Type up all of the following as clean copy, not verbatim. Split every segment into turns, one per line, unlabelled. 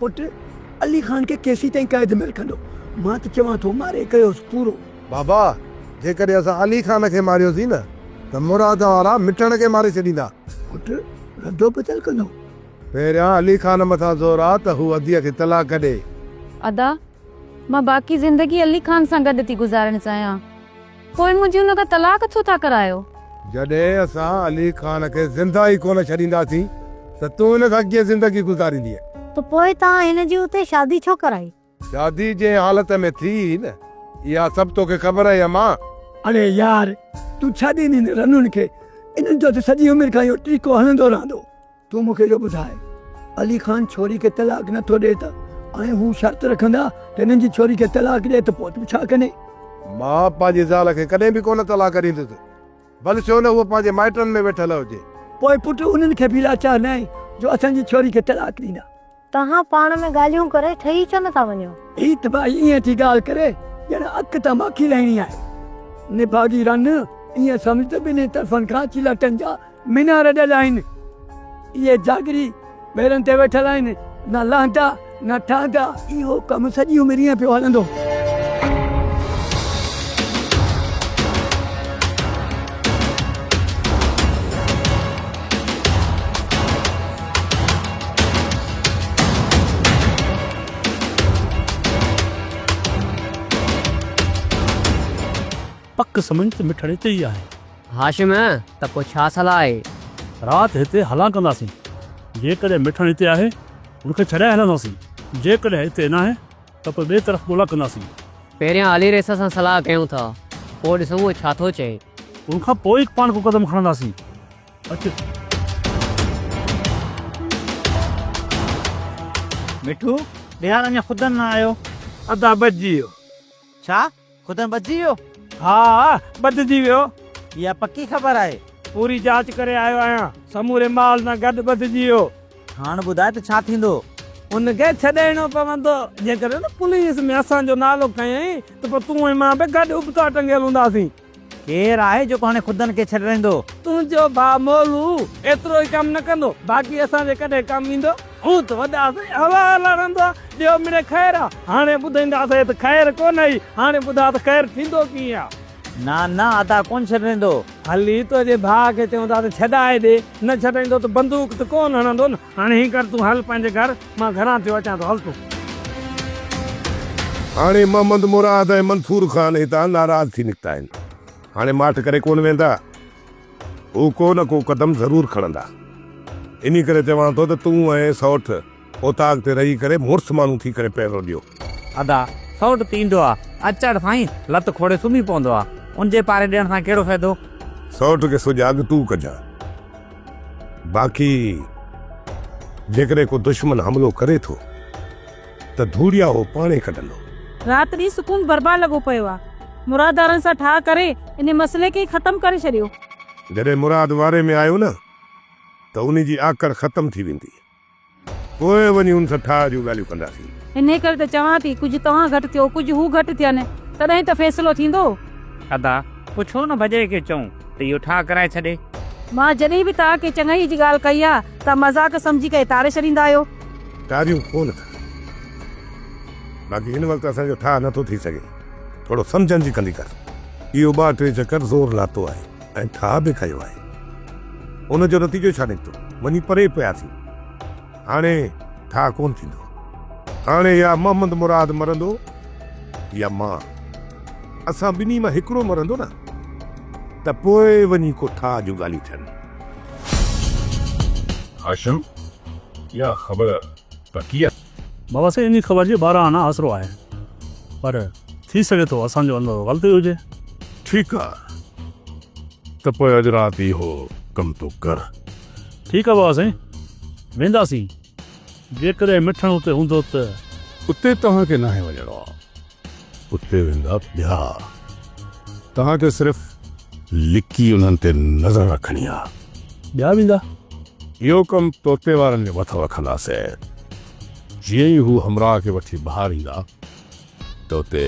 पुट अली खान के केसी ताईं क़ैद में रखंदो। मां त चवां थो मारे कयोसि पूरो।
बाबा जेकॾहिं असां अली खान खे मारियोसीं न त मुराद वारा मिटण खे मारे छॾींदा।
पुट रदो बदल कंदो।
पहिरियां अली खान मथां ज़ोर आहे त हू अदीअ खे तलाक ॾे।
अदा मां बाक़ी ज़िंदगी अली खान सां गॾु थी गुज़ारणु चाहियां, पोइ मुंहिंजी हुन खां तलाक छो था करायो?
जॾहिं असां अली खान खे ज़िंदा ई कोन छॾींदासीं त तूं हिन सां कीअं ज़िंदगी गुज़ारींदीअ?
तो पोइ तव्हां हिन जी उते शादी छो कराई?
शादी जे हालत में थी न, इहा सभु तोखे ख़बर आहे मां।
अरे यार तूं छा ॾींदी रनुनि खे? इन्हनि जो त सॼी उमिरि खां इहो टीको हलंदो रहंदो। तूं मूंखे इहो ॿुधाए, अली खान छोरी खे तलाक नथो ॾे त ऐं हू शर्त रखंदा त हिननि जी छोरी खे तलाक ॾे त पोइ तूं छा कंदे?
मां पंहिंजी ज़ाल खे कॾहिं बि कोन तलाक ॾींदुसि, भले छो न उहो पंहिंजे माइटनि में वेठल हुजे।
पोइ पुट उन्हनि खे बि लाचार न आहे जो असांजी छोरी खे तलाक ॾींदा।
तव्हां पाण में ॻाल्हियूं करे ठही छो नथा वञो?
ही त भाई ईअं थी ॻाल्हि करे ॼण अख तां माखी लाहिणी आहे। निभागी रन ईअं सम्झ त ॿिन्ही तरफ़नि खां चिलटनि जा मीनार ॾियल आहिनि। इहे जागरी ॿेरनि ते वेठल आहिनि, न लहंदा न ठहंदा। इहो कमु सॼी उमिरि ईअं पियो हलंदो।
पक समझ त मिठड़ हिते ई आहे।
हाशिम त पोइ छा सलाह आहे?
राति हिते हलां कंदासीं। जेकॾहिं मिठड़ हिते आहे उनखे छॾाए हलंदासीं, जेकॾहिं हिते न आहे त पोइ ॿिए तरफ़ ॻोल्हा कंदासीं।
पहिरियां अली रेस सां सलाह कयूं था, पोइ ॾिसूं उहो छा थो चए।
उनखां पोइ ई पाण को क़दम खणंदासीं। अचु
मिठू ॿिहार अञा ख़ुदि न आयो।
अदा बची वियो।
छा ख़ुदि बची वियो?
हा बदिजी वियो।
इहा पकी ख़बर आहे?
पूरी जांच करे आयो आहियां, समूरे माल सां गॾु बदिजी वियो।
हाणे ॿुधाए त छा थींदो?
उनखे छॾाइणो पवंदो। जेकर न पुलिस में असांजो नालो खयईं त पोइ तूं ऐं मां बि गॾु उबता टंगियल हूंदासीं।
केरु आहे जेको हाणे ख़ुदि खे छॾाईंदो?
तुंहिंजो भाउ मोलू एतिरो ई कमु न कंदो, बाक़ी असांजे कॾहिं कमु ईंदो। हू त वॾा हवा लड़ंदो। ॿियो मिड़े ख़ैरु आहे। हाणे ॿुधाईंदासीं त ख़ैरु कोन आई। हाणे ॿुधा त ख़ैरु थींदो कीअं आहे?
न न अदा कोन छॾींदो।
हली तुंहिंजे भाउ खे चऊं था त छॾाए ॾे, न छॾाईंदो त बंदूक त कोन हणंदो न। हाणे हीअं कर, तूं हल पंहिंजे घर, मां घरां थियो अचां थो। हल तूं।
हाणे मोहम्मद मुराद ऐं मंसूर खान हितां नाराज़ थी निकिता आहिनि। हाणे माठ करे कोन वेंदा, हू को न को कदम ज़रूरु खणंदा। इन करे चवां थो त तूं ऐं सौठ ओताक ते रही करे मुड़ुस माण्हू थी करे पहिरों ॾियो।
अदा सौट थींदो आहे, अचड़ साईं लत खोड़े सुम्ही पवंदो आहे। उनजे पारे ॾियण सां कहिड़ो फ़ाइदो?
सौठ खे सुजाॻ तूं कजां। बाक़ी जेकॾहिं को दुश्मन हमलो करे थो त धूड़िया हो पाणे कढंदो।
राति ॾींहुं सुकून बर्बाद लॻो पियो आहे। मुरादारनि सां ठाह करे इन मसइले खे ख़तमु करे छॾियो।
जॾहिं मुराद वारे में आयो न त उन जी आकर ख़तम थी वेंदी, पोइ वञी उन सां ठाह जूं ॻाल्हियूं कंदासीं।
इन करे त चवां थी, कुझु तव्हां घटि थियो, कुझु हू घटि थियनि, तॾहिं त फ़ैसिलो थींदो।
अदा पुछो न बजे खे चऊं त इहो ठाह कराए छॾे।
मां जॾहिं बि तव्हांखे चङाई जी ॻाल्हि कई आहे त मज़ाक सम्झी करे तारे छॾींदा आहियो।
तारियूं कोन कर, बाक़ी हिन वक़्तु असांजो ठाह नथो थी सघे। थोरो सम्झनि जी कंदी कर। इहो 2-3 चकर ज़ोर लातो आहे ऐं ठाह बि कयो आहे। उनजो नतीजो छा निकितो? वञी परे पियासीं। हाणे ठाह कोन थींदो। हाणे या मोहम्मद मुराद मरंदो या मां। असां ॿिन्ही मां हिकिड़ो मरंदो न त पोइ वञी को ठाह जूं ॻाल्हियूं थियनि।
हाशिम, इहा ख़बर पकी आहे?
बाबा साईं इन ख़बर जी 12 आना आसिरो आहे, पर थी सघे थो असांजो अंदरि ग़लती हुजे।
ठीकु आहे, त पोइ अॼु राति इहो कमु तूं कर।
ठीकु आहे बाबा साईं, वेंदासीं। जेकॾहिं मिठण उते हूंदो त
उते तव्हांखे नाहे वञिणो आहे, उते वेंदा ॿिया। तव्हांखे सिर्फ़ु लिकी उन्हनि ते नज़र रखणी आहे।
ॿिया वेंदा?
इहो कमु तोते वारनि जे मथां रखंदासीं। जीअं ई हू हमराह खे वठी ॿाहिरि ईंदा त उते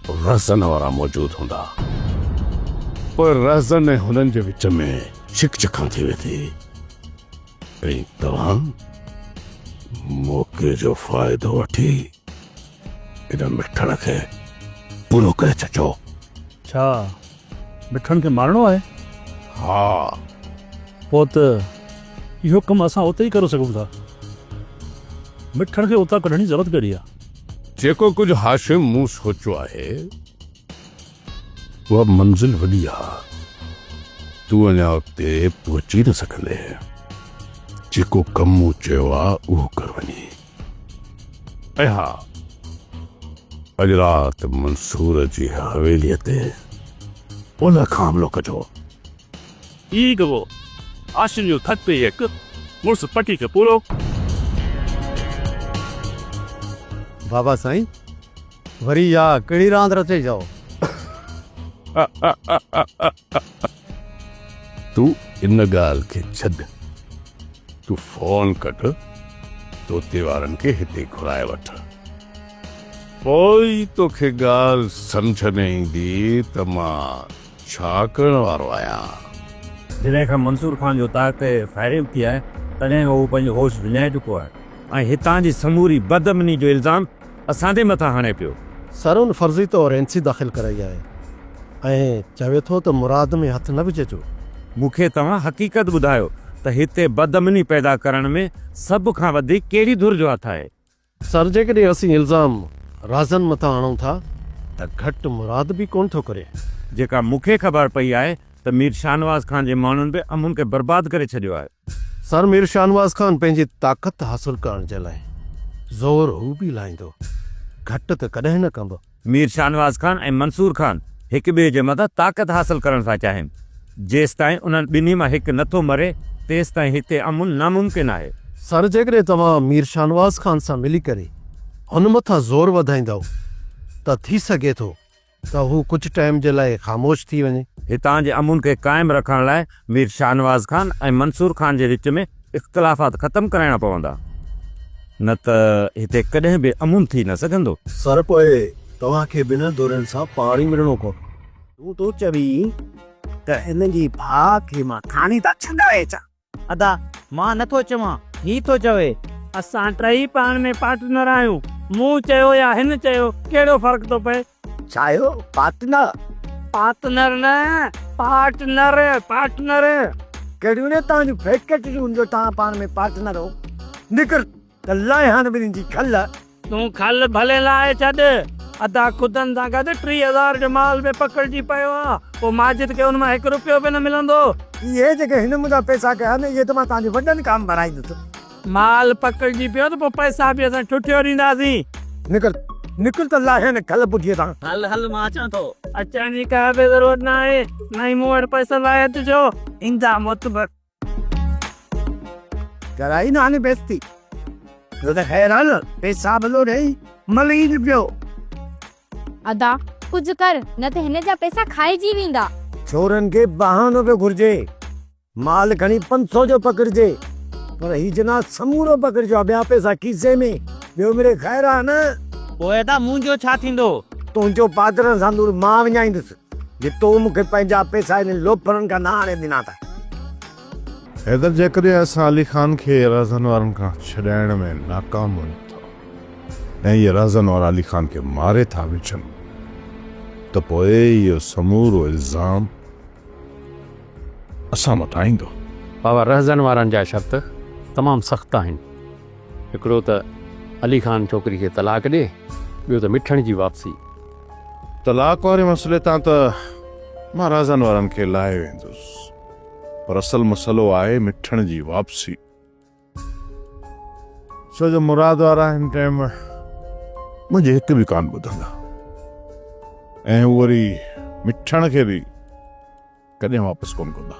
रहज़न वारा मौजूदु हूंदा। पोइ रहज़न ऐं हुननि जे विच में चिकचिका थी वेंदी ऐं तव्हां मौके जो फ़ाइदो वठी इन मिठण खे पूरो करे छॾियो।
छा मिठण खे मारणो आहे?
हा,
पोइ त इहो कमु असां उते ई करे सघूं था। मिठण खे उतां कढण जी ज़रूरत कहिड़ी आहे?
जेको कुझु हाशिम मूं सोचियो आहे उहा मंज़िल वॾी आहे, तूं अञा उते पहुची न सघंदे। जेको कमु मूं चयो आहे उहो कर वञी। ऐं हा, अॼु राति मंसूर जी हवेलीअ ते उन खां हमिलो कजो।
ई कबो आशिम जो थक पे हिकु मुड़ुसु पटी खे पूरो।
बाबा साईं वरी या कहिड़ी रांदि रचे जाओ।
तूं इन ॻाल्हि खे छॾ, तूं फोन कट तोते वारनि खे हिते घुराए वठ। पोइ तोखे ॻाल्हि सम्झ में ईंदी त मां छा करण वारो आहियां।
जॾहिं खां मंसूर खान जो ताक़त ते फायरिंग थी आहे तॾहिं उहो पंहिंजो होश विञाए चुको आहे ऐं हितां जी समूरी बदअमनी जो इल्ज़ाम असां ते मथां हणे पियो।
सर उन फर्ज़ी तौरु एनसी दाख़िल कराई आहे ऐं चवे थो त मुराद में हथ न विझिजो।
मूंखे तव्हां हक़ीक़त ॿुधायो त हिते बदअमनी पैदा करण में सभ खां वधीक कहिड़ी धुर जो हथ आहे?
सर जेकॾहिं असीं इल्ज़ाम राज़न मथां आणूं था त घटि मुराद बि कोन थो करे।
जेका मूंखे ख़बर पई आहे त मीर शाहनवाज़ खान जे माण्हुनि बि अमुन खे बर्बाद करे छॾियो आहे।
सर मीर शाहनवाज़ खान पंहिंजी ताक़त हासिल करण जे लाइ ज़ोर हू बि लाहींदो, घटि त कॾहिं न कंदो।
मीर शाहनवाज़ खान ऐं मंसूर खान हिक ॿिए जे मथां ताक़त हासिल करण था चाहिनि। जेसि ताईं उन्हनि ॿिन्ही मां हिकु नथो मरे तेसि ताईं हिते अमुन नामुमकिन आहे।
सर जेकॾहिं तव्हां मीर शाहनवाज़ खान सां मिली करे हुन मथां ज़ोर वधाईंदव त थी सघे थो त हू कुझु टाइम जे लाइ ख़ामोश थी वञे।
हितां जे अमुन खे क़ाइमु रखण लाइ मीर शाहनवाज़ खान ऐं मंसूर खान जे विच में इख़्तिलाफ़ात ख़तमु कराइणा पवंदा, न त हिते कॾहिं बि अमुन थी न सघंदो।
सर पोइ तव्हांखे ॿिनि दोरनि सां पाणी मिलणो पवंदो।
तूं चवी त हिन जी भाउ खे मां खाणी था छॾाए अचां। अदा मां नथो चवां, ही थो चवे।
असां टई पाण में पार्टनर आहियूं। मूं चयो या हिन चयो, कहिड़ो फ़र्क़ु थो पए?
चायो पार्टनर
पार्टनर न पार्टनर पार्टनर।
कहिड़ियूं न तव्हांजूं फैक्ट्रियूं जो तव्हां पाण में पार्टनर हो। निकर त लाइ हाणे ॿिन्हिनि जी खल।
तूं खल भले लाए छॾ, अदा खुदनि सां गॾु 30,000 जो माल बि पकड़जी पियो आहे। पोइ माजिद खे हुन मां 1 रुपयो बि न मिलंदो।
इहे जेके हिन मुंहिंजा पैसा कया न इहे त मां तव्हांजे वॾनि काम भराईंदुसि।
माल पकड़जी पियो त पोइ पैसा बि असां छुटियो ॾींदासीं।
निकर निकर त लाइ न खल पुठीअ तां।
हल हल मां अचां थो। अचण जी का बि ज़रूरत न आहे, न ई मूं वटि पैसा लाइ अचिजो। ईंदा मुतबर
कराई न हाणे बेइज़ती। त हैरान पैसा भलो ॾेई मली पियो।
अदा कुझु कर, न त हिन जा पैसा खाइजी वेंदा।
छोरनि खे बहानो पियो घुरिजे। माल खणी 500 जो पकड़िजे, पर ही जना समूरो पकड़िजो आहे। ॿिया पैसा खीसे में। ॿियो मेरे ख़ैर आहे न।
पोइ त मुंहिंजो छा थींदो?
तुंहिंजो पादरनि सां दूर मां विञाईंदुसि जे तो मूंखे पंहिंजा पैसा इन लोफरनि खां न हाणे ॾिना था।
हैदर जेकॾहिं असां अली ख़ान खे राज़न वारनि खां छॾाइण में नाकाम वञूं था ऐं इहे राज़न वारा अली ख़ान खे मारे था विझनि त पोइ इहो समूरो इल्ज़ाम असां मथां ईंदो।
बाबा रहज़न वारनि जा शर्त तमामु सख़्तु आहिनि। हिकिड़ो त अली ख़ान छोकिरी खे तलाक ॾे, ॿियो त मिठण जी वापसी।
तलाक वारे मसइले तां त मां राज़न वारनि खे लाहे वेंदुसि, पर असल मसइलो आहे मिठण जी वापसी। छो जो मुराद वारा हिन टाइम मुंहिंजे हिकु बि कान ॿुधंदा ऐं उहो वरी मिठण खे बि कॾहिं वापसि कोन कंदा।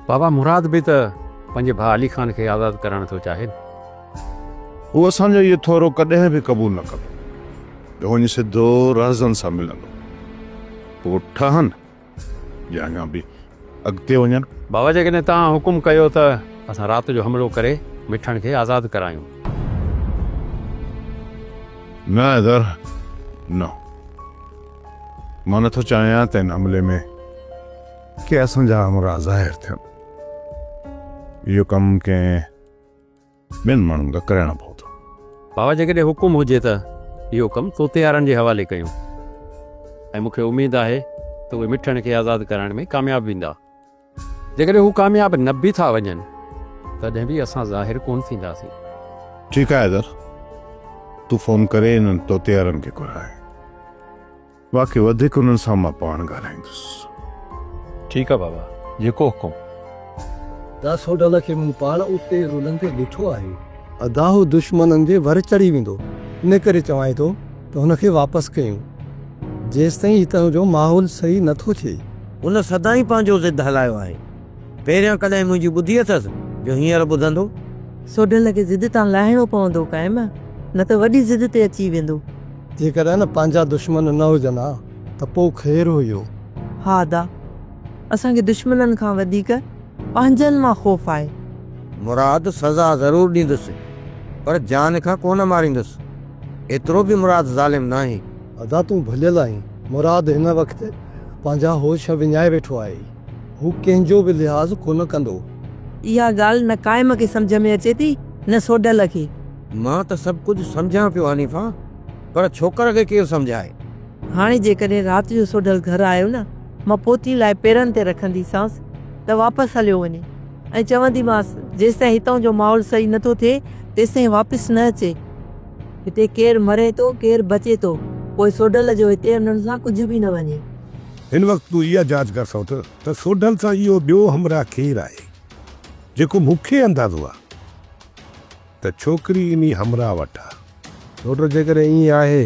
बाबा मुराद बि त पंहिंजे भाउ अली ख़ान खे आज़ादु करणु थो चाहे।
उहो असांजो इहो थोरो कॾहिं बि क़बूल न कंदो। वञी सिधो राज़न सां मिलंदो, पोइ ठहनि या अञा बि अॻिते वञनि।
बाबा जेकॾहिं तव्हां हुकुम कयो त असां राति जो हमिलो करे मिठण खे आज़ादु करायूं।
न हैदर न, मां नथो चाहियां त हिन हमले में के असांजा हमरा ज़ाहिर थियनि। इहो कमु कंहिं ॿियनि माण्हुनि खां कराइणो पवंदो।
बाबा जेकॾहिं हुकुम हुजे त इहो कमु तोते वारनि जे हवाले कयूं ऐं मूंखे उमेदु आहे त उहे मिठण खे आज़ादु करण में कामयाबु वेंदा। जेकॾहिं हू कामयाबु न बि था वञनि तॾहिं बि असां ज़ाहिर कोन थींदासीं।
ठीकु आहे हैदर, तूं फ़ोन करे इन्हनि तोते वारनि खे घुराए, बाक़ी वधीक उन्हनि सां मां पाण ॻाल्हाईंदुसि।
ठीकु आहे बाबा, जेको हुकुम।
10 होटल खे मूं पाण उते रुलनि ते ॾिठो आहे। अदाहु दुश्मननि जे वर चढ़ी वेंदो, इन करे चवां थो त हुनखे वापसि कयूं जेसिताईं हितां जो माहौल सही नथो थिए।
उन सदाई पंहिंजो ज़िद हलायो आहे। पहिरियों कॾहिं मुंहिंजी ॿुधी अथसि जो हींअर ॿुधंदो।
सोडल खे ज़िद तां लाहिणो पवंदो क़ाइम, न त वॾी ज़िद ते अची वेंदो।
जेकॾहिं न पंहिंजा दुश्मन न हुजनि हा त पोइ ख़ैर हुयो।
हा दा, असांखे दुश्मननि खां वधीक पंहिंजनि मां ख़ौफ़ आहे।
मुराद सज़ा ज़रूरु ॾींदुसि पर जान खां कोन मारींदुसि। एतिरो बि मुराद ज़ालिम न आहे।
अदा तूं भलियल आहीं। मुराद हिन वक़्तु पंहिंजा होश विञाए वेठो आहे। हू कंहिंजो बि लिहाज़ कोन कंदो।
इहा ॻाल्हि न क़ाइम खे सम्झ में अचे थी न सोडल खे।
मां त सभु कुझु सम्झां पियो हनीफ़ा, पर छोकर खे केरु सम्झाए।
हाणे जेकॾहिं राति जो सोडल घर आयो न, मां पोती लाइ पेरनि ते रखंदीसांसि त वापसि हलियो वञे ऐं चवंदीमांसि जेसिताईं हितां जो माहौल सही नथो थिए तेसिताईं वापसि न अचे। हिते केरु मरे थो केरु बचे थो, पोइ सोडल जो हिते उन्हनि सां कुझु बि न वञे।
हिन वक़्तु तूं इहा जांच कर सघ त सोडल सां इहो ॿियो हमरा केरु आहे। जेको मूंखे अंदाज़ो आहे त छोकिरी इन हमरा वटि आहे।
छोटो जेकॾहिं ईअं आहे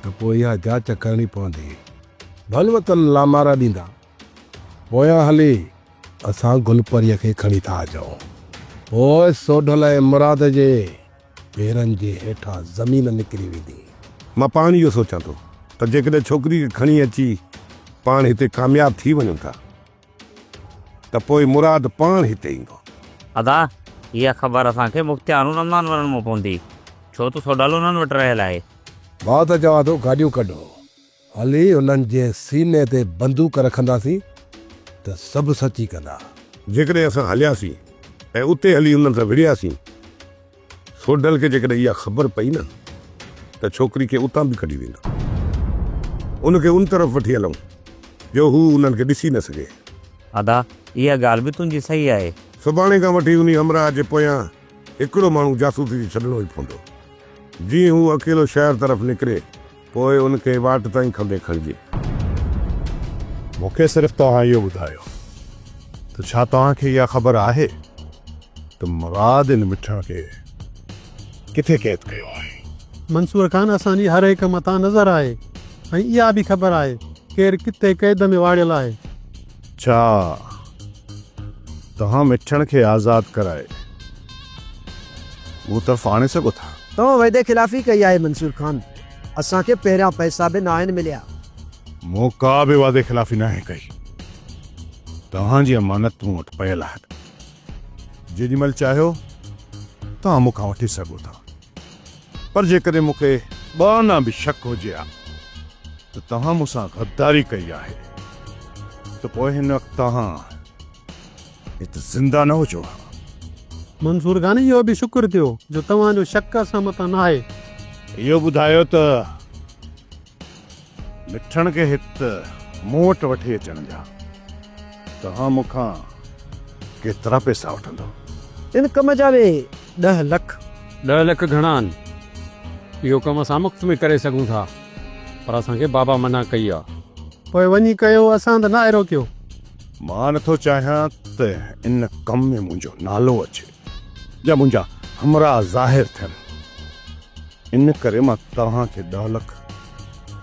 त पोइ इहा जांच करणी पवंदी। भलवत लामारा ॾींदा। पोयां हली असां गुलपरीअ खे खणी था अचूं। पोइ सोडल ऐं मुराद जे पेरनि जे हेठां ज़मीन निकिरी वेंदी।
मां पाण इहो सोचां थो त जेकॾहिं छोकिरी खे खणी अची पाण हिते कामयाबु थी वञूं था त पोइ मुराद पाण हिते ईंदो।
अदा इहा ख़बर असांखे मुख़्तियार रमज़ान वञणो पवंदी, छो त सोडल उन्हनि वटि रहियल आहे।
मां त चवां थो गाॾियूं कढो, हली उन्हनि जे सीने ते बंदूक रखंदासीं त सभु सची कंदा।
जेकॾहिं असां हलियासीं ऐं उते हली उन्हनि सां विड़ियासीं, सोडल खे जेकॾहिं इहा ख़बर पई न त छोकिरी खे उतां बि कढी वेंदो। उनखे उन तरफ़ वठी हलूं जो हू उन्हनि खे ॾिसी न सघे।
अदा इहा ॻाल्हि बि तुंहिंजी सही आहे।
सुभाणे खां वठी उन हमरा जे पोयां हिकिड़ो माण्हू जासूसी छॾिणो ई पवंदो। जीअं हू अकेलो शहर तरफ़ निकिरे पोइ उनखे वाट ताईं खंदे खणिजे।
मूंखे सिर्फ़ु तव्हां इहो ॿुधायो त छा तव्हांखे इहा ख़बर आहे त मुराद इन मिठण खे किथे क़ैद कयो आहे?
मंसूर खान असांजी हर हिकु मथां नज़र आहे ऐं इहा बि ख़बर आहे केरु किथे क़ैद में वाड़ियल आहे।
छा तव्हां मिठण खे आज़ादु कराए उहो तरफ़ आणे सघो था?
तव्हां वाइदे ख़िलाफ़ी कई आहे मंसूर खान। असांखे पहिरियां पैसा बि न आहिनि मिलिया।
मूं का बि वादे ख़िलाफ़ी न आहे कई। तव्हांजी अमानत मूं वटि पयल आहे। जेॾीमहिल चाहियो तव्हां मूंखां वठी सघो था, पर जेकॾहिं मूंखे ॿ बि शक हुजे हा त तव्हां मूंसां गद्दारी कई आहे त पोइ हिन वक़्तु तव्हां हिते ज़िंदा न हुजो।
मंसूर खान इहो बि शुक्र थियो जो तव्हांजो शक असां मथां न आहे।
इहो ॿुधायो त मिठण खे हिते मूं वटि वठी अचण जा तव्हां मूंखां केतिरा पैसा वठंदो?
इन कम जा बि 10 लख।
10 लख घणा आहिनि? इहो कमु असां मुफ़्त में करे सघूं था, पर असांखे बाबा मना कई आहे।
पोइ वञी कयो, असां त न अहिड़ो कयो।
मां नथो चाहियां त इन कम में मुंहिंजो नालो अचे या मुंहिंजा हमरा ज़ाहिर थियनि। इन करे मां तव्हांखे 10 लख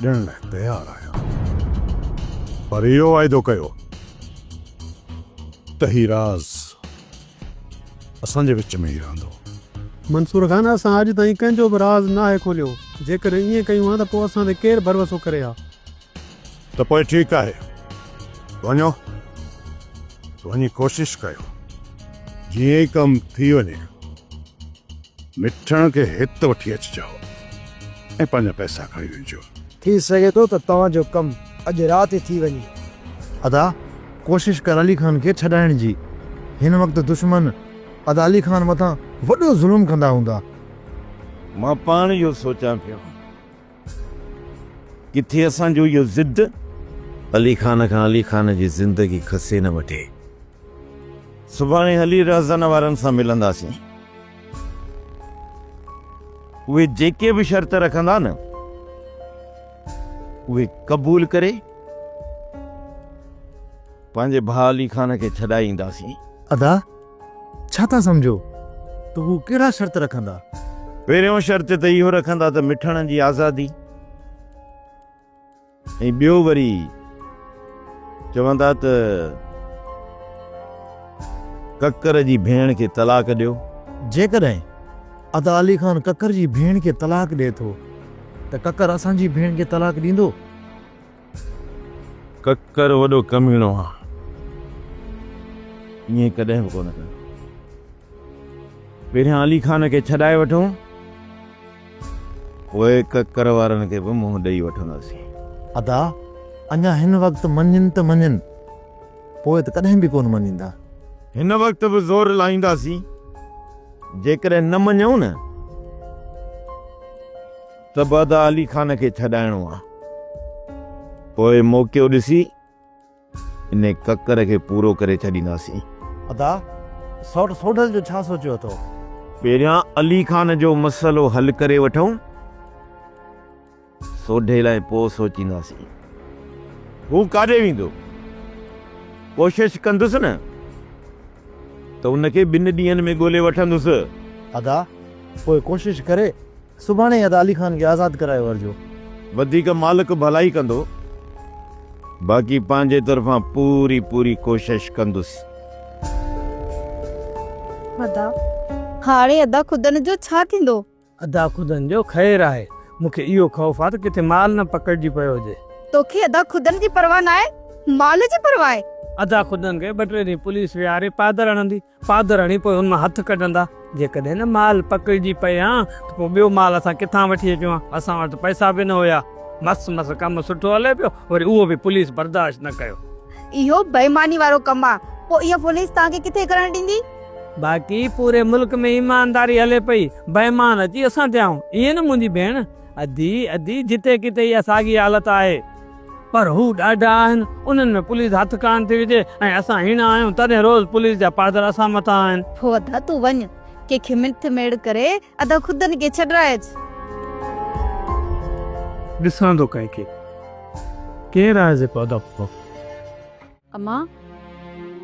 ॾियण लाइ तयारु आहियां, पर इहो वाइदो कयो त ही राज़ असांजे विच में ई रहंदो।
मंसूर खान असां अॼु ताईं कंहिंजो बि राज़ न आहे खोलियो। जेकॾहिं ईअं कयूं हा त पोइ असां ते केरु भरोसो करे हा।
त पोइ ठीकु आहे, वञो वञी कोशिशि कयो, जीअं ई कमु थी वञे मिठण खे हिते वठी अचिजो ऐं पंहिंजा पैसा खणी वञिजो।
थी सघे थो त तव्हांजो कमु अॼु राति थी वञे।
अदा कोशिशि कर अली खान खे छॾाइण जी। हिन वक़्तु दुश्मन अदा अली खान मथां वॾो ज़ुल्म कंदा हूंदा।
मां पाण इहो सोचां पियो किथे असांजो इहो ज़िद अली खान खां अली खान जी ज़िंदगी खसे न वठे। सुभाणे हली रज़न वारनि सां मिलंदासीं। उहे जेके बि शर्त रखंदा न उहे क़बूल करे पंहिंजे भाउ अली खान खे छॾाईंदासीं।
अदा छा था सम्झो तो हू कहिड़ा शर्त रखंदा?
पहिरियों शर्त त इहो रखंदा त मिठण जी आज़ादी, ऐं ॿियो वरी चवंदा त ककर जी भेण खे तलाक ॾियो।
जेकॾहिं अदा अली खान ककर जी भेण खे तलाक ॾिए थो त ककर असांजी भेण खे तलाक ॾींदो?
ककर वॾो कमीणो आहे, ईअं कॾहिं बि कोन कंदो। पहिरियां अली खान खे छॾाए वठूं, पोइ ककर वारनि खे बि मुंहुं ॾेई वठंदासीं।
अदा अञा हिन वक़्तु मञनि त मञनि, पोइ त कॾहिं बि कोन मञींदा।
हिन वक़्तु बि ज़ोर लाईंदासीं। जेकॾहिं न मञूं न त अदा अली खान खे छॾाइणो आहे। पोइ मौक़ो ॾिसी इन ककर खे पूरो करे छॾींदासीं।
अदा सौट सोडल जो छा सोचियो अथव?
पहिरियां अली खान जो मसइलो हल करे वठूं, सोढे लाइ पोइ सोचींदासीं। हू काॾे वेंदो? कोशिश कंदुसि न त उनखे 2 ॾींहंनि में ॻोल्हे वठंदुसि।
अदा पोइ कोशिश करे सुभाणे अदा अली खान खे आज़ादु कराए वठिजो।
वधीक मालिक भलाई कंदो, बाक़ी पंहिंजे तरफ़ां पूरी पूरी कोशिश कंदुसि।
अदा हाणे अदा खुदन जो छा थींदो?
अदा खुदन जो ख़ैर आहे। मूंखे इहो ख़ौफ़ आहे त किथे माल न पकड़जी पियो हुजे।
तोखे अदा खुदन जी परवाह न आहे, माल जी परवाह आहे।
अदा खुदन खे 2-3 ॾींहं पुलिस विहारे पादर हणंदी, पादर हणी पोइ हुन मां हथ कढंदा। जेकॾहिं न माल पकड़जी पए हा त पोइ ॿियो माल असां किथां वठी अचूं हा? असां वटि पैसा बि न हुया। मस्त कमु सुठो हले पियो, वरी उहो बि पुलिस बर्दाश्त न कयो।
इहो बेईमानी वारो कमु आहे। पोइ इहा पुलिस तव्हांखे किथे करण ॾींदी?
बाक़ी पूरे मुल्क में ईमानदारी हले पई, बेईमान अची असां थियाऊं। ईअं न मुंहिंजी भेण, अधी जिते किते इहा साॻी हालत आहे। पर हू ॾाढा आहिनि, उन्हनि में पुलिस हथ कान थी विझे ऐं असां हीणा आहियूं तॾहिं रोज़ पुलिस जा पादर असां मथां आहिनि।
पोइ अदा तूं वञ, कंहिंखे मिंथ मेड़ करे अदा खुदन खे छॾाइज।
ॾिसां थो कंहिंखे केरु आहे जेको अदा पोइ।
अम्मा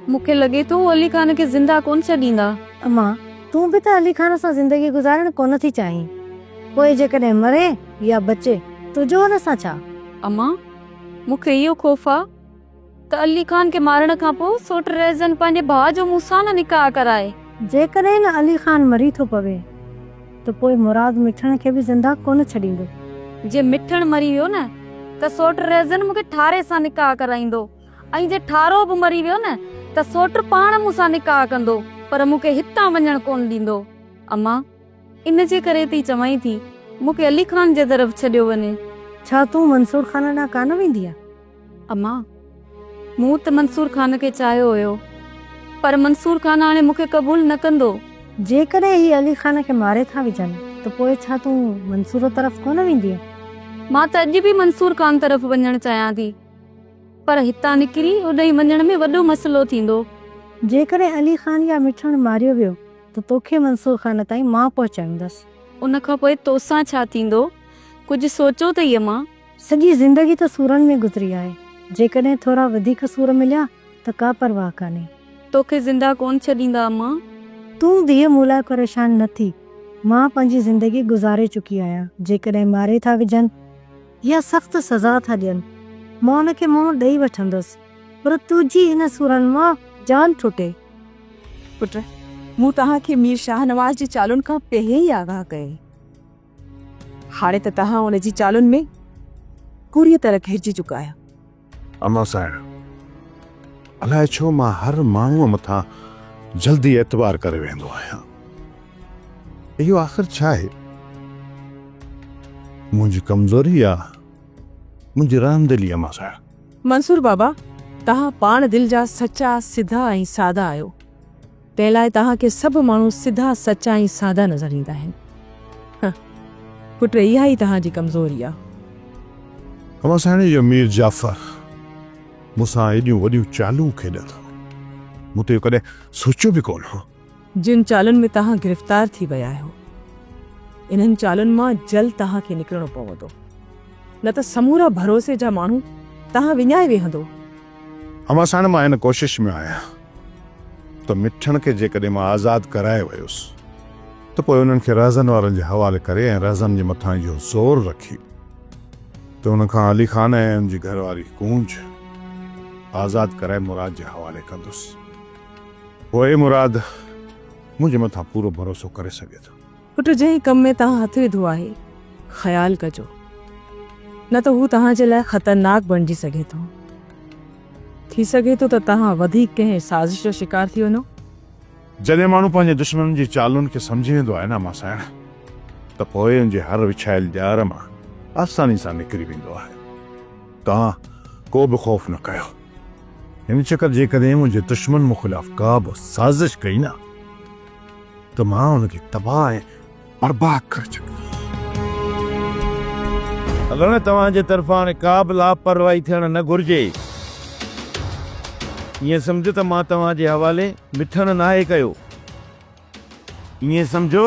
मूंखे लॻे थो अली खान खे ज़िंदा कोन छॾींदा।
अम्मा तूं बि त अली खान सां ज़िंदगी गुज़ारण कोन थी चाहीं। पोइ जेकॾहिं मरे या बचे तुंहिंजो हुन सां छा?
अम्मा मूंखे इहो ख़ौफ़ आहे त अली खान खे मारण खां पोइ सोट रेज़न पंहिंजे भाउ जो मूंसां न निकाह कराए।
जेकॾहिं न अली खान मरी थो पवे त पोइ मुराद मिठण खे बि ज़िंदा कोन छॾींदो।
जे मिठण मरी वियो न त सोट रेज़न मूंखे ठारे सां निकाह कराईंदो, ऐं जे ठारो बि मरी वियो न त सोट पाण मूंसां निकाह कंदो, पर मूंखे हितां वञण कोन ॾींदो। अम्मा इन जे करे थी चवां थी मूंखे अली खान जे तरफ़ छॾियो वञे।
छा तूं मंसूर खान ॾांहुं कान वेंदी आहे?
अम्मा मूं त मंसूर खान खे चाहियो हुयो, पर मंसूर खान हाणे मूंखे क़बूल न कंदो।
जेकॾहिं ही अली खान खे मारे था विझनि त पोइ छा तूं मंसूर तरफ़ कोन वेंदी?
मां त अॼु बि मंसूर खान तरफ़ वञणु चाहियां थी, पर हितां निकिरी होॾे वञण में वॾो मसइलो थींदो।
जेकॾहिं अली खान या मिठण मारियो वियो त तोखे मंसूर खान ताईं मां पहुचाईंदसि।
उन खां पोइ तोसां छा थींदो? कुझु सोचो अथई अम्मा?
सॼी ज़िंदगी त सूरनि में गुज़री आहे। जेकॾहिं थोरा वधीक सूर मिलिया त का परवाह कान्हे।
तोखे ज़िंदा कोन छॾींदा अम्मा।
तूं धीअ मूं लाइ परेशान न थी। मां पंहिंजी ज़िंदगी गुज़ारे चुकी आहियां। जेकॾहिं मारे था विझनि या सख़्त सज़ा था ॾियनि मां उनखे मुंहुं ॾेई वठंदसि, पर तुंहिंजी हिन सूरनि मां जान छुटे।
पुट मूं तव्हांखे मीर शाह नवाज़ जी चालुनि खां पहिरियों ई आगाह कई। हाणे त तव्हां उन जी चालुनि में पूरी तरह घिरजी चुका आहियो।
अमा साहिब अलाए छो मां हर माण्हूअ मथां जल्दी एतबार करे वेंदो आहियां। इहो आख़िर छा आहे? मुंहिंजी कमज़ोरी आहे, मुंहिंजी रहमदिली। अमा साहिब
मंसूर बाबा तव्हां पाण दिल जा सचा सिधा ऐं सादा आहियो, तंहिं लाइ तव्हांखे सभु माण्हू सिधा सचा ऐं सादा नज़र ईंदा आहिनि। पुट इहा ई तव्हांजी कमज़ोरी आहे।
अमासाणे जो मीर जाफ़र मूंसां एॾियूं वॾियूं चालूं खेॾनि मूं त कॾहिं सोचियो बि कोन हो।
जिन चालुनि में तव्हां गिरफ़्तार थी विया आहियो इन्हनि चालुनि मां जल्द तव्हांखे निकिरणो पवंदो, न त समूरा भरोसे जा माण्हू तव्हां विञाए वेहंदो।
अमासाणे मां हिन कोशिश में आहियां त मिठण खे जेकॾहिं मां आज़ादु कराए वियुसि त पोइ उन्हनि खे रज़न वारनि जे हवाले करे ऐं रज़न जे मथां इहो ज़ोर रखी त उनखां अली ख़ान ऐं उनजी घरवारी कूंज आज़ादु कराए मुराद जे हवाले कंदुसि। पोइ मुराद मुंहिंजे मथां पूरो भरोसो करे सघे थो।
पुट जंहिं कम में तव्हां हथ विधो आहे ख़्यालु कजो, न त हू तव्हांजे लाइ ख़तरनाक बणिजी सघे थो। थी सघे थो त तव्हां वधीक कंहिं साज़िश जो शिकार थी वञो।
जॾहिं माण्हू पंहिंजे दुश्मन जी चालुनि खे सम्झी वेंदो आहे न मासाइण, त पोइ उनजे हर विछायल ॼार मां आसानी सां निकिरी वेंदो आहे। तव्हां को बि ख़ौफ़ न कयो। हिन चकर जेकॾहिं मुंहिंजे दुश्मन मूं ख़िलाफ़ का बि साज़िश कई न त मां हुनखे तबाह ऐं बर्बाद करे छॾींदुसि।
अगरि तव्हांजे तरफ़ां हाणे का बि लापरवाही थियणु न घुरिजे। ईअं सम्झो त मां तव्हांजे हवाले मिठणु नाहे कयो। ईअं सम्झो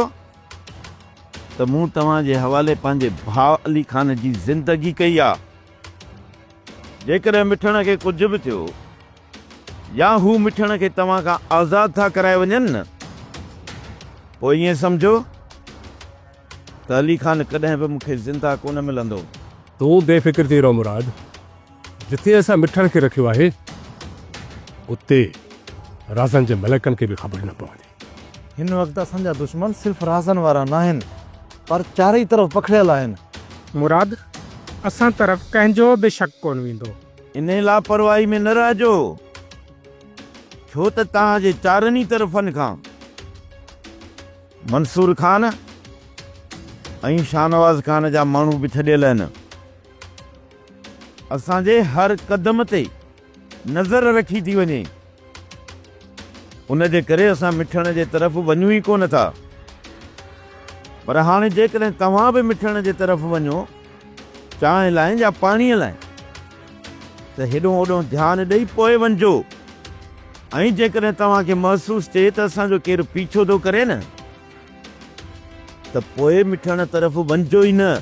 त मूं तव्हांजे हवाले पंहिंजे भाउ अली ख़ान जी ज़िंदगी कई आहे। जेकॾहिं मिठण खे कुझु बि थियो या हू मिठण खे तव्हां खां आज़ादु था कराए वञनि न, पोइ ईअं सम्झो त अली ख़ान कॾहिं बि मूंखे ज़िंदा कोन मिलंदो।
तूं बेफ़िक्र थी रहो मुराद। जिथे असां मिठण खे रखियो आहे उते राज़न जे मलकनि खे बि ख़बर न पवंदी।
हिन वक़्तु असांजा दुश्मन सिर्फ़ु राज़न वारा न आहिनि पर चारई तरफ़ पखिड़ियल आहिनि।
मुराद असां तरफ़ कंहिंजो बि शक कोन वेंदो।
इन लापरवाही में न रहिजो, छो त तव्हांजे चारनि तरफ़नि खां मंसूर ख़ान ऐं शाहनवाज़ ख़ान जा माण्हू बि छॾियल आहिनि। असांजे हर क़दम ते नज़र रखी थी वञे, उन जे करे असां मिठण जे तरफ़ वञूं ई कोन था। पर हाणे जेकॾहिं तव्हां बि मिठण जे तरफ़ वञो चांहि लाइ या पाणीअ लाइ त हेॾो होॾो ध्यानु ॾेई पोइ वञिजो। ऐं जेकॾहिं तव्हांखे महसूसु थिए त असांजो केरु पीछो थो करे न, त पोइ मिठण तरफ़ वञिजो ई न,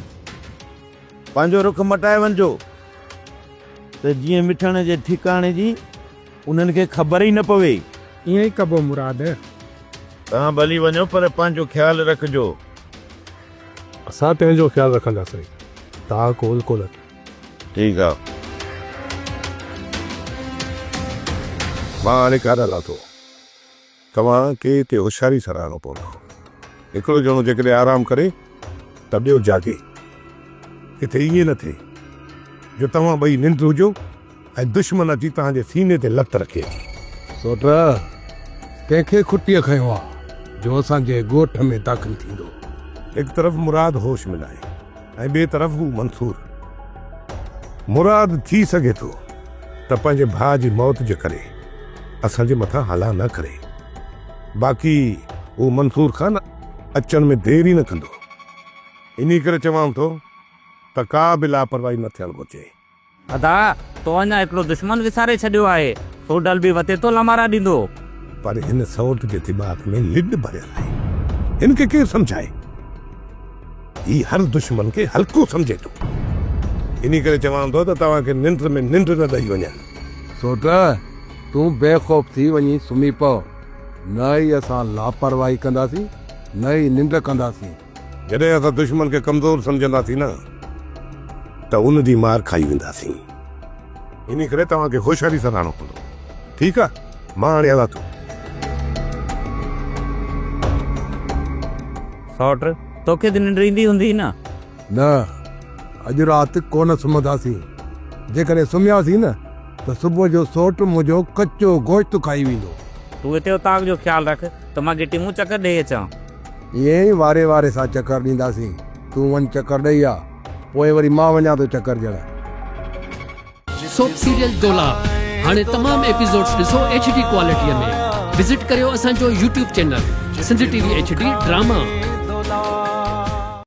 पंहिंजो रुख मटाए वञिजो त जीअं मिठण जे ठिकाणे जी उन्हनि खे ख़बर ई न पवे।
ईअं ई कबो मुराद।
तव्हां भली वञो पर पंहिंजो ख़्यालु रखिजो।
असां पंहिंजो ख़्यालु रखंदासीं, तव्हां कोल कोन।
ठीकु आहे।
मां हाणे काॾा लाथो। तव्हांखे हिते होशियारी सां रहणो पवंदो। हिकिड़ो ॼणो जेकॾहिं आराम करे त ॿियो जागे। किथे ईअं न थिए जो तव्हां ॿई निंड हुजो ऐं दुश्मन अची तव्हांजे सीने ते लत रखे।
सोट कंहिंखे खुटीअ खयो आहे जो असांजे ॻोठ में दाख़िल थींदो।
हिकु तरफ़ मुराद होश में आहे ऐं ॿिए तरफ़ हू मंसूर। मुराद थी सघे थो त पंहिंजे भाउ जी मौत जे करे असांजे मथां हला न करे, बाक़ी हू मंसूर ख़ान अचण में देर ई न कंदो। इन करे चवां थो त का बि लापरवाही न थियणु घुरिजे।
अदा तो अञा हिकिड़ो दुश्मन विसारे छॾियो आहे, सोडल बि वते तो लमारा ॾींदो।
पर हिन सौट जे दिमाग़ में लिड भरियल आहे। हिन खे केरु सम्झाए? ही हर दुश्मन खे हल्को सम्झे थो। इन करे चवां थो त तव्हांखे निंड में निंड न ॾेई वञनि।
सोट तूं बेखौफ़ थी वञी सुम्ही पव। न ई असां लापरवाही कंदासीं न ई निंड कंदासीं।
जॾहिं असां दुश्मन खे कमज़ोर सम्झंदासीं न त उन जी मार खाई वेंदासीं। इन करे तव्हांखे होशियारी सां रहणो पवंदो। ठीकु आहे, मां हाणे हलां थो।
सौट तोखे त निंड ईंदी हूंदी न?
न, अॼु राति कोन सुम्हंदासीं। जेकॾहिं सुम्हियासीं न त सुबुह जो सोट मुंहिंजो कचो गोश्त खाई वेंदो।
तूं हिते उतां जो ख़्यालु रख त मां गिटी मूं चकर ॾेई अचां।
ईअं ई वारे वारे सां चकर ॾींदासीं। तूं वञ चकर ॾेई आ, पोइ वरी मां वञा थो चकर ॾियण।
सोप सीरियल डोला हाणे तमामु एपिसोड्स ॾिसो HD क्वालिटीअ में। विज़िट करियो असांजो YouTube channel Sindh TV HD drama.